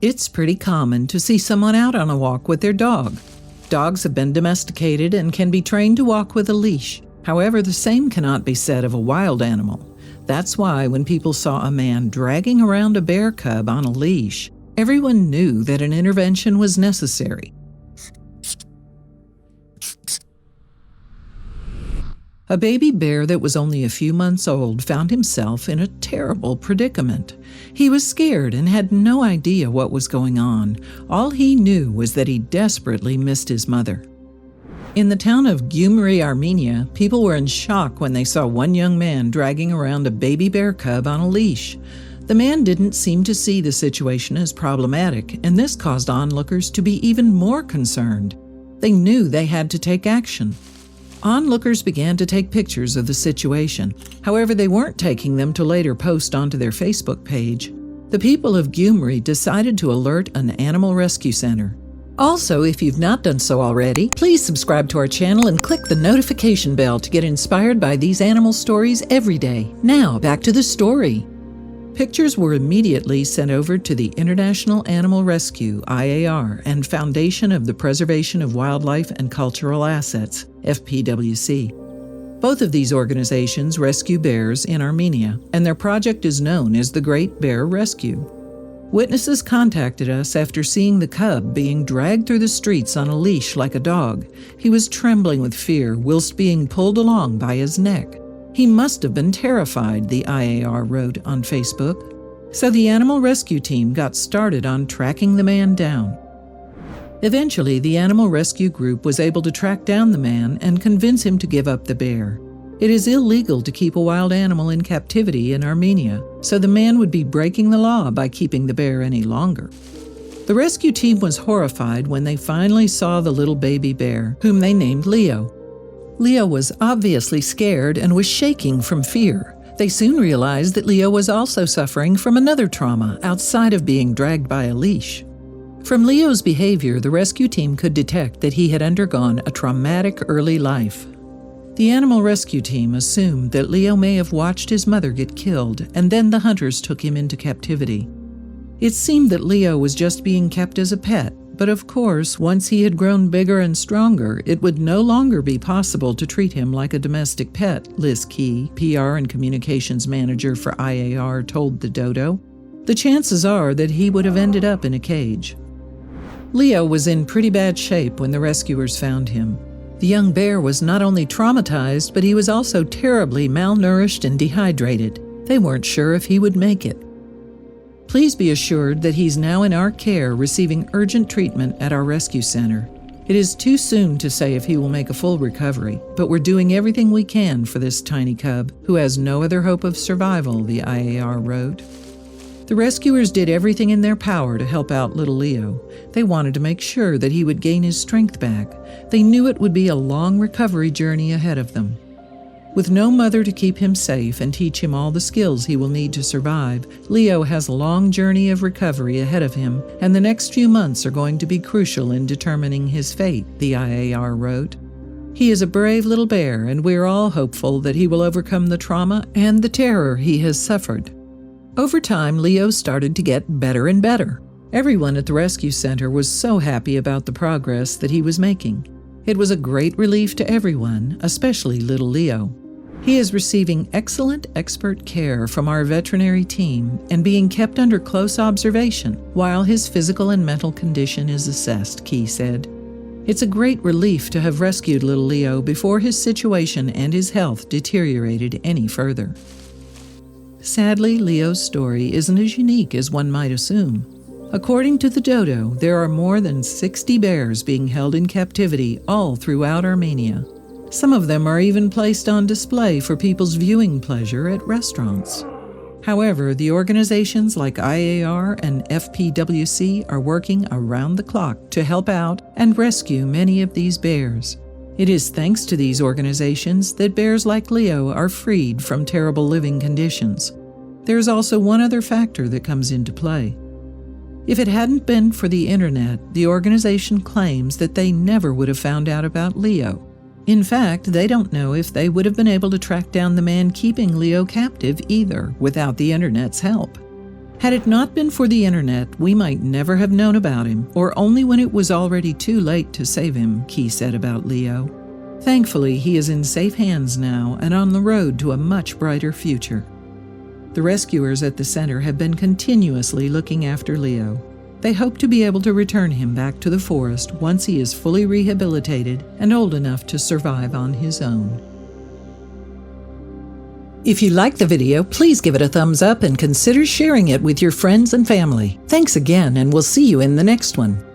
It's pretty common to see someone out on a walk with their dog. Dogs have been domesticated and can be trained to walk with a leash. However, the same cannot be said of a wild animal. That's why when people saw a man dragging around a bear cub on a leash, everyone knew that an intervention was necessary. A baby bear that was only a few months old found himself in a terrible predicament. He was scared and had no idea what was going on. All he knew was that he desperately missed his mother. In the town of Gyumri, Armenia, people were in shock when they saw one young man dragging around a baby bear cub on a leash. The man didn't seem to see the situation as problematic, and this caused onlookers to be even more concerned. They knew they had to take action. Onlookers began to take pictures of the situation. However, they weren't taking them to later post onto their Facebook page. The people of Gyumri decided to alert an animal rescue center. Also, if you've not done so already, please subscribe to our channel and click the notification bell to get inspired by these animal stories every day. Now, back to the story. Pictures were immediately sent over to the International Animal Rescue, IAR, and Foundation of the Preservation of Wildlife and Cultural Assets, FPWC. Both of these organizations rescue bears in Armenia, and their project is known as the Great Bear Rescue. Witnesses contacted us after seeing the cub being dragged through the streets on a leash like a dog. He was trembling with fear whilst being pulled along by his neck. He must have been terrified, the IAR wrote on Facebook. So the animal rescue team got started on tracking the man down. Eventually, the animal rescue group was able to track down the man and convince him to give up the bear. It is illegal to keep a wild animal in captivity in Armenia, so the man would be breaking the law by keeping the bear any longer. The rescue team was horrified when they finally saw the little baby bear, whom they named Leo. Leo was obviously scared and was shaking from fear. They soon realized that Leo was also suffering from another trauma outside of being dragged by a leash. From Leo's behavior, the rescue team could detect that he had undergone a traumatic early life. The animal rescue team assumed that Leo may have watched his mother get killed, and then the hunters took him into captivity. It seemed that Leo was just being kept as a pet, but of course, once he had grown bigger and stronger, it would no longer be possible to treat him like a domestic pet, Liz Key, PR and communications manager for IAR, told the Dodo. The chances are that he would have ended up in a cage. Leo was in pretty bad shape when the rescuers found him. The young bear was not only traumatized, but he was also terribly malnourished and dehydrated. They weren't sure if he would make it. Please be assured that he's now in our care receiving urgent treatment at our rescue center. It is too soon to say if he will make a full recovery, but we're doing everything we can for this tiny cub, who has no other hope of survival, the IAR wrote. The rescuers did everything in their power to help out little Leo. They wanted to make sure that he would gain his strength back. They knew it would be a long recovery journey ahead of them. With no mother to keep him safe and teach him all the skills he will need to survive, Leo has a long journey of recovery ahead of him, and the next few months are going to be crucial in determining his fate, the IAR wrote. He is a brave little bear, and we're all hopeful that he will overcome the trauma and the terror he has suffered. Over time, Leo started to get better and better. Everyone at the rescue center was so happy about the progress that he was making. It was a great relief to everyone, especially little Leo. He is receiving excellent expert care from our veterinary team and being kept under close observation while his physical and mental condition is assessed, Key said. It's a great relief to have rescued little Leo before his situation and his health deteriorated any further. Sadly, Leo's story isn't as unique as one might assume. According to the Dodo, there are more than 60 bears being held in captivity all throughout Armenia. Some of them are even placed on display for people's viewing pleasure at restaurants. However, the organizations like IAR and FPWC are working around the clock to help out and rescue many of these bears. It is thanks to these organizations that bears like Leo are freed from terrible living conditions. There is also one other factor that comes into play. If it hadn't been for the internet, the organization claims that they never would have found out about Leo. In fact, they don't know if they would have been able to track down the man keeping Leo captive either without the internet's help. Had it not been for the internet, we might never have known about him, or only when it was already too late to save him, Key said about Leo. Thankfully, he is in safe hands now and on the road to a much brighter future. The rescuers at the center have been continuously looking after Leo. They hope to be able to return him back to the forest once he is fully rehabilitated and old enough to survive on his own. If you liked the video, please give it a thumbs up and consider sharing it with your friends and family. Thanks again, and we'll see you in the next one.